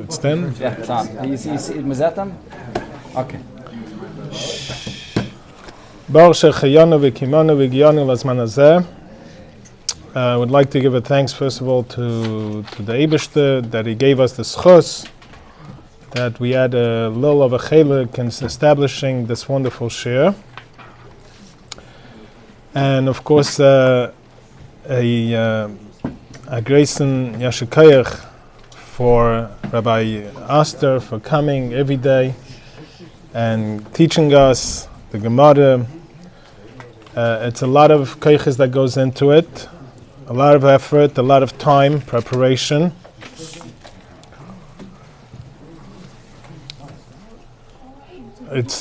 It's 10? Yeah, it's on. Was that them? Okay. I would like to give a thanks first of all to the Eibishter that he gave us the schus, that we had a little of a chelik in establishing this wonderful shir. And of course a Grayson Yashikayach for Rabbi Aster for coming every day and teaching us the Gemara. It's a lot of keiches that goes into it, a lot of effort, a lot of time, preparation.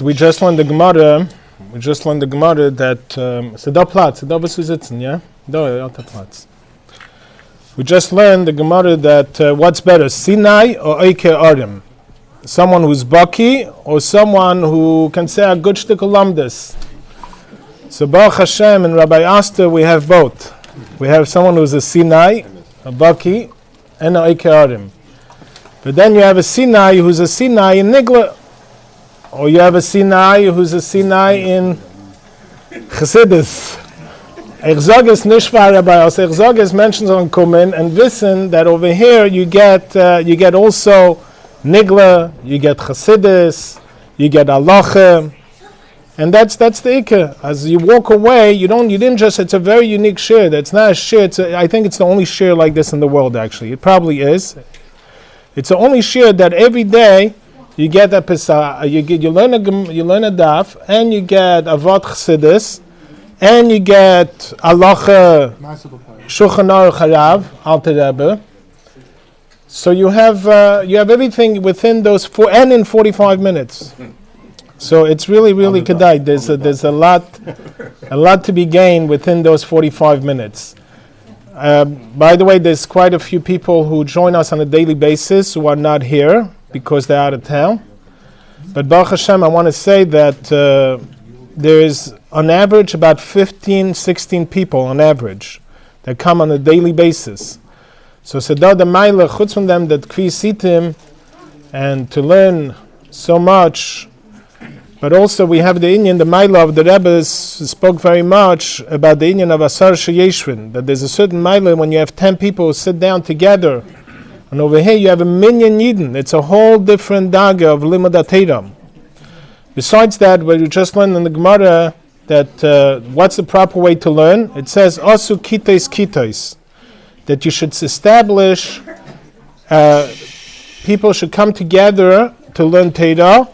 We just learned the Gemara that we just learned the Gemara that what's better, Sinai or Eike Arim? Someone who's Baki or someone who can say a good shtick lamdas. So Baruch Hashem and Rabbi Aster, we have both. We have someone who's a Sinai, a Baki, and a Eike Arim. But then you have a Sinai who's a Sinai in Nigla, or you have a Sinai who's a Sinai in Chassidus. Erzoges nishvar Rabbi Aster. Erzoges mentions on Kumen and wissen that over here you get also Nigla, you get Chassidus, you get Halacha. And that's the ikka. As you walk away, it's a very unique shir. That's not a shir. I think it's the only shir like this in the world, actually. It probably is. It's the only shir that every day you get a pesach, you learn a daf, and you get avat chassidus, and you get halacha shulchan aruch harav alter Rebbe. So you have everything within those and in 45 minutes. So it's really kedai. There's a lot to be gained within those 45 minutes. By the way, there's quite a few people who join us on a daily basis who are not here because they're out of town. But Baruch Hashem, I want to say that there is on average about 15, 16 people on average that come on a daily basis. So Sedar the Maila, chutz from them that kvi sitim, and to learn so much. But also we have the Inyan, the Maila of the Rebbe spoke very much about the Inyan of Asar Sheyeshvin, that there's a certain Maila when you have 10 people who sit down together, and over here you have a minyan Yidden. It's a whole different daga of Limud HaTeira. Besides that, we just learned in the Gemara that what's the proper way to learn? It says, Asu kitais, that you should establish, people should come together to learn Teira,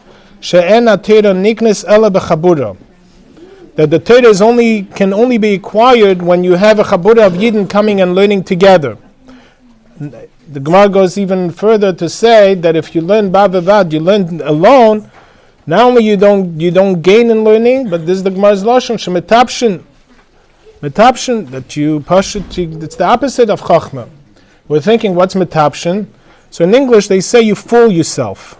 that the Torah can only be acquired when you have a chabura of Yidden coming and learning together. The Gemara goes even further to say that if you learn ba'avad, you learn alone, not only you don't gain in learning, but this is the Gemara's lashon metapshin, that you push it. It's the opposite of chachma. We're thinking, what's metapshin? So in English they say you fool yourself.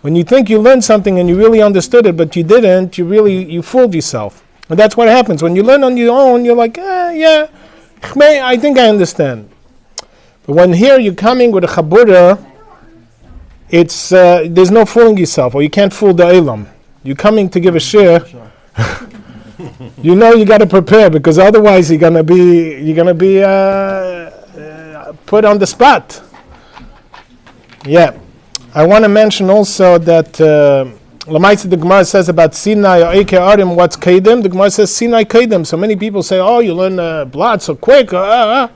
When you think you learned something and you really understood it, but you didn't, you fooled yourself. And that's what happens. When you learn on your own, you're like, yeah, I think I understand. But when here you're coming with a chabura, it's there's no fooling yourself, or you can't fool the elam. You're coming to give a shir. You got to prepare, because otherwise you're gonna be put on the spot. Yeah. I want to mention also that Lamaitz the Gemara says about Sinai or Eike Arim, what's Kedem? The Gemara says Sinai Kedem. So many people say, oh, you learn blood so quick. But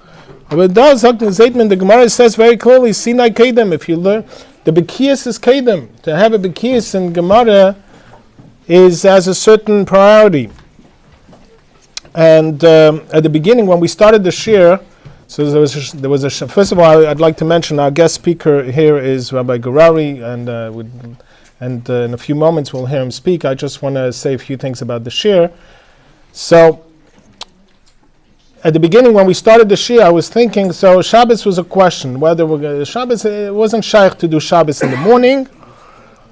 it does. The Gemara says very clearly, Sinai Kedem. If you learn, the Bekiyas is Kedem. To have a Bekiyas in Gemara is as a certain priority. And at the beginning, when we started the shir, so there was a first of all, I'd like to mention our guest speaker here is Rabbi Gurari, and in a few moments we'll hear him speak. I just want to say a few things about the shir. So at the beginning, when we started the shir, I was thinking, so Shabbos was a question, whether we're going to Shabbos, it wasn't shaykh to do Shabbos in the morning.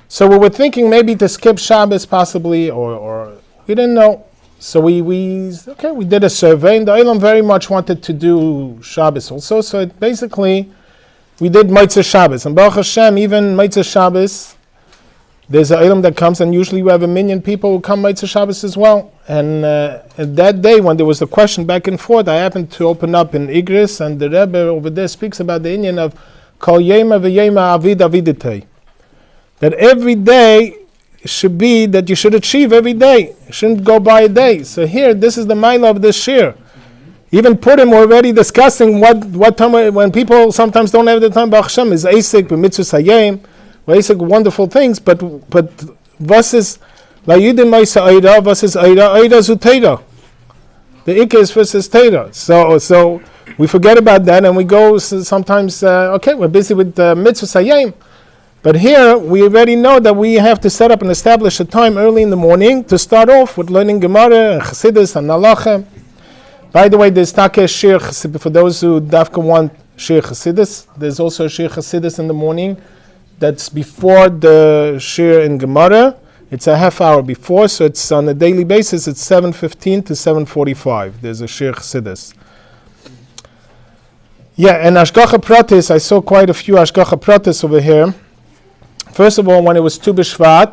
So we were thinking maybe to skip Shabbos possibly, or we didn't know. So we did a survey, and the Olam very much wanted to do Shabbos also. So it basically, we did Motzei Shabbos. And Baruch Hashem, even Motzei Shabbos, there's an item that comes, and usually we have a million people who come Motzei Shabbos as well. And that day, when there was a question back and forth, I happened to open up in Igris, and the Rebbe over there speaks about the Inyan of Kol Yema v'Yema Avid Aviditei. That every day should be that you should achieve every day. You shouldn't go by a day. So here, this is the mila of this shir. Even Purim already discussing what time when people sometimes don't have the time. Baruch Hashem is Asik b'mitzvus hayim, Asik wonderful things. But was is la yidim ma'isa aida, was is aida zu teira. The ikka is versus teira. So we forget about that and we go sometimes. Okay, we're busy with mitzvus hayim. But here, we already know that we have to set up and establish a time early in the morning to start off with learning Gemara and Chassidus and Halacha. By the way, there's Takeh Shir Chassidus, for those who dafka want Shir Chassidus. There's also a Shir Chassidus in the morning that's before the Shir in Gemara. It's a half hour before, so it's on a daily basis, it's 7:15 to 7:45. There's a Shir Chassidus. Yeah, and Ashgacha Pratis, I saw quite a few Ashgacha Pratis over here. First of all, when it was Tu B'Shvat,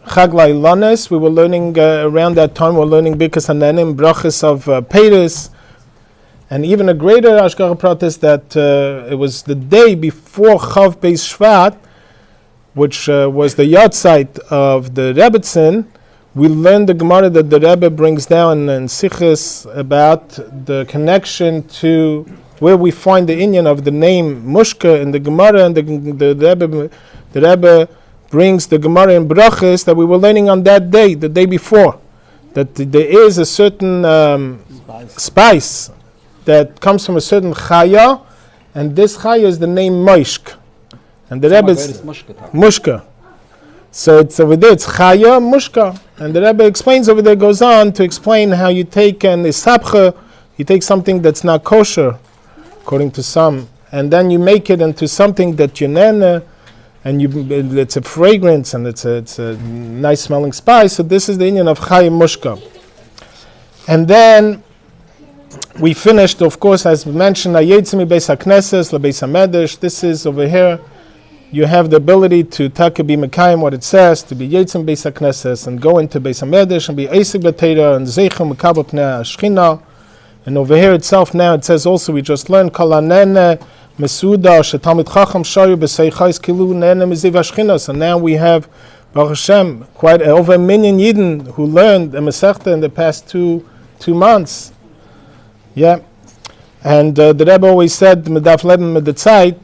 Chag La'ilanes, we were learning, around that time, we were learning Birkas Hanenim, Brachas of Peiros, and even a greater Ashgacha Pratis that it was the day before Chav Beis Shvat, which was the yahrzeit of the Rebbetzin. We learned the Gemara that the Rebbe brings down in Sichos about the connection to where we find the inyan of the name Mushka in the Gemara, and the Rebbe brings the Gemara in Brachas that we were learning on that day, the day before, that there is a certain spice that comes from a certain chaya, and this chaya is the name Moishk. And the Rebbe is Mushka. So it's over there, it's chaya, Mushka. And the Rebbe explains over there, goes on to explain how you take an isabcha, you take something that's not kosher, according to some, and then you make it into something that you nene, and it's a fragrance and it's a nice smelling spice. So this is the Inyan of Chayim Mushka. And then we finished, of course, as mentioned, Ayetzimi Beis HaKnesses, LaBeis HaMedrash. This is over here. You have the ability to taka be Mekayim, what it says, to be Yetzim Beis HaKnesses, and go into Beis HaMedrash and be Eisig B'Teira and Zeichim Mekabel Pnei HaShchina. And over here itself now it says also, we just learned Kol HaNene Mesuda Shetalmid Chacham Shayu B'Seichais Kilu Nene Miziv HaShchina. So now we have, Baruch Hashem, quite over 1 million Yidden who learned the Masechta in the past two months. Yeah. And the Rebbe always said, Medaf Leben Medetzait.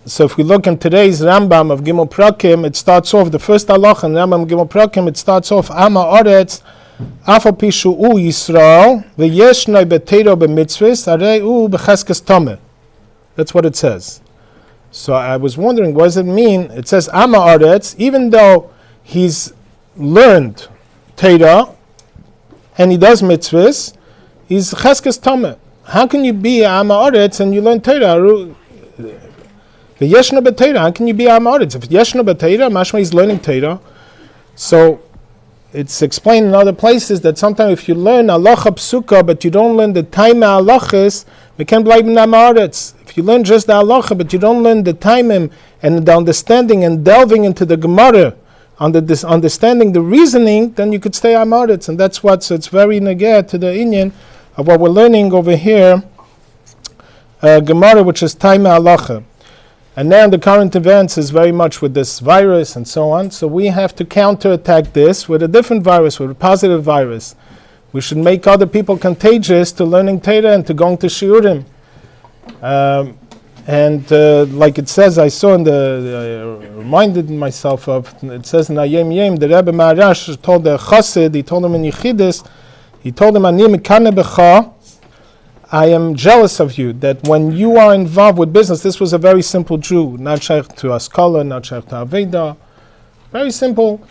So if we look in today's Rambam of Gimel Prakim, it starts off, the first halach in Rambam Gimel Prakim, it starts off, Ama Oretz, Afal Pishu U Yisrael, V'yeshnoi B'teiro B'mitzvahs, Arei U B'cheskes Tomeh. That's what it says. So I was wondering, what does it mean? It says, Ama Oretz, even though he's learned Teira, and he does mitzvahs, he's Cheskes Tomeh. How can you be Ama Oretz and you learn Teira? The Yeshna B'Teira, how can you be Amaretz? If Yeshna B'Teira, Mashma is learning Teira. So it's explained in other places that sometimes if you learn Halacha Psuka, but you don't learn the Taima Halachas, we can't believe in Amaretz. If you learn just the Halacha, but you don't learn the Taimim and the understanding and delving into the Gemara, understanding the reasoning, then you could stay Amaretz. And that's what, so it's very negeh to the Inyan of what we're learning over here, Gemara, which is Taima Halacha. And now the current events is very much with this virus and so on. So we have to counterattack this with a different virus, with a positive virus. We should make other people contagious to learning Torah and to going to Shiurim. Like it says, I saw in reminded myself of, it says in Ayem Yem, the Rebbe Maharash told the Chassid, he told him in Yechidus, he told him, Ani mikane b'cha, I am jealous of you, that when you are involved with business, this was a very simple Jew, not shaykh to Askala, not shaykh to Aveda, very simple.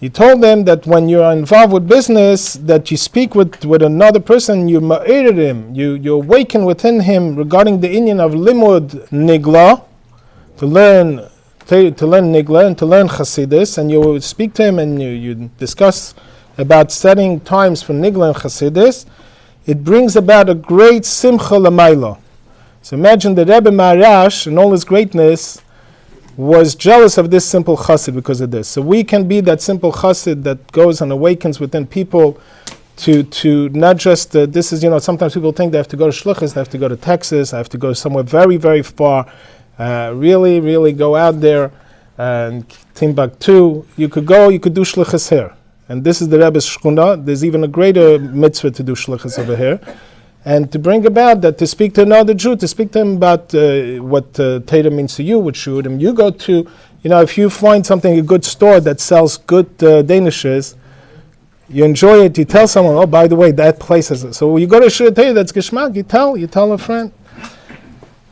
He told them that when you are involved with business, that you speak with another person, you ma'arid him, you awaken within him regarding the inyan of limud nigla, to learn nigla and to learn Chassidus, and you speak to him and you discuss about setting times for nigla and Chassidus. It brings about a great simcha l'mayla. So imagine the Rebbe Maharash, in all his greatness, was jealous of this simple chassid because of this. So we can be that simple chassid that goes and awakens within people to not just, this is, sometimes people think they have to go to Shluchas, they have to go to Texas, they have to go somewhere very, very far, really, really go out there, and Timbuktu. You could do Shluchas here. And this is the Rebbe's Shchuna. There's even a greater mitzvah to do Shluchas over here. And to bring about that, to speak to another Jew, to speak to him about what Torah means to you, what Shurim. You go to, if you find something, a good store that sells good Danishes, you enjoy it, you tell someone, oh, by the way, that place is. So you go to Shur Torah, that's Geshmak, you tell a friend.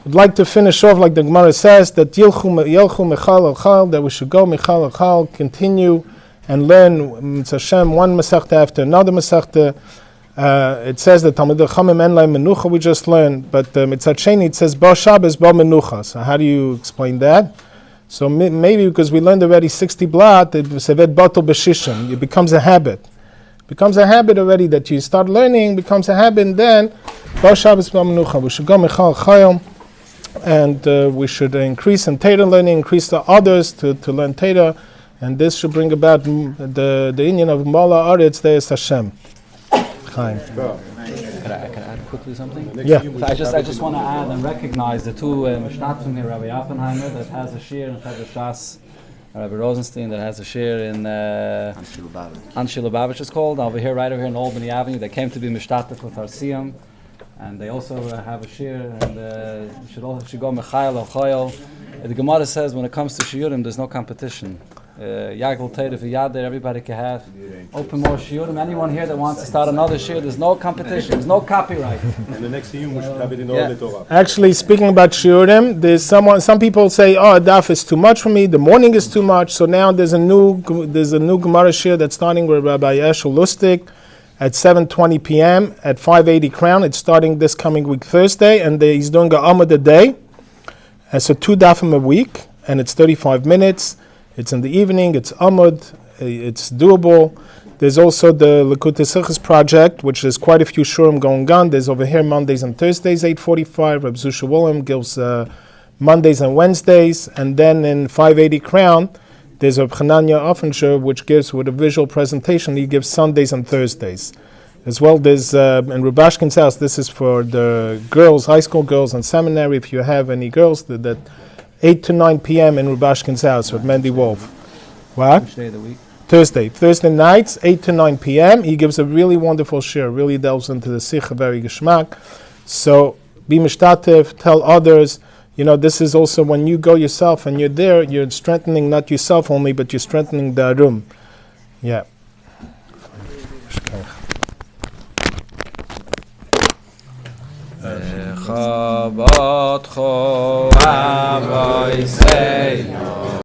I'd like to finish off like the Gemara says, that Yelchu Mechal Al Chal, that we should go Mechal Al Chal, continue and learn Mitzvah Hashem, one Masechta after another Masechta. It says that Talmidei Chachamim En Lahem Menucha, we just learned, but Mitzvah Sheni, it says Bo Shabbos Bo Menucha. So how do you explain that? So maybe because we learned already 60 blot, it Sevet Batel B'Shishim, it becomes a habit. Becomes a habit already that you start learning, becomes a habit, and then Bo Shabbos Bo Menucha. We should go Mechal Chayom, and we should increase in Torah learning, increase the others to learn Torah, and this should bring about the union of Mala Aretz Deis Hashem. Chaim. Can I add quickly something? Yeah. So I just want to add and recognize the two Mishnatsim here, Rabbi Oppenheimer that has a shir in Cheder Shas, Rabbi Rosenstein that has a shir in Anshi Lubavitch is called, over here, right over here in Albany Avenue. They came to be Mishtatif with our Siyum, and they also have a shir, and should go Mechayel Al Choyel. The Gemara says when it comes to shiurim, there's no competition. Yagel Teir V'Yader, everybody can have. Open more shiurim. Anyone here that wants to start another shir, there's no competition, there's no copyright. And the next Siyum, we should have it in all the Torah. Actually, speaking about shiurim, there's some people say, oh, a daf is too much for me, the morning is too much, so now there's a new Gemara shir that's starting with Rabbi Eshel Lustig at 7:20 p.m. at 580 Crown. It's starting this coming week Thursday, and he's doing a Amud a day. So 2 dafim a week, and it's 35 minutes. It's in the evening, it's Amud, it's doable. There's also the Likutei Sichos project, which is quite a few shurim going on. There's over here Mondays and Thursdays, 8:45. Reb Zusha Willem gives Mondays and Wednesdays. And then in 580 Crown, there's a Chananya Offensher, which gives with a visual presentation, he gives Sundays and Thursdays. As well, there's in Rubashkin's house, this is for the girls, high school girls and seminary, if you have any girls, that 8 to 9 p.m. in Rubashkin's house with Mandy Wolf. What? Which day of the week? Thursday nights, 8 to 9 p.m. He gives a really wonderful shir, really delves into the Sikha, very geschmack. So be mishtatev, tell others. This is also when you go yourself and you're there, you're strengthening not yourself only, but you're strengthening the room. Yeah. Chabad cho avoy say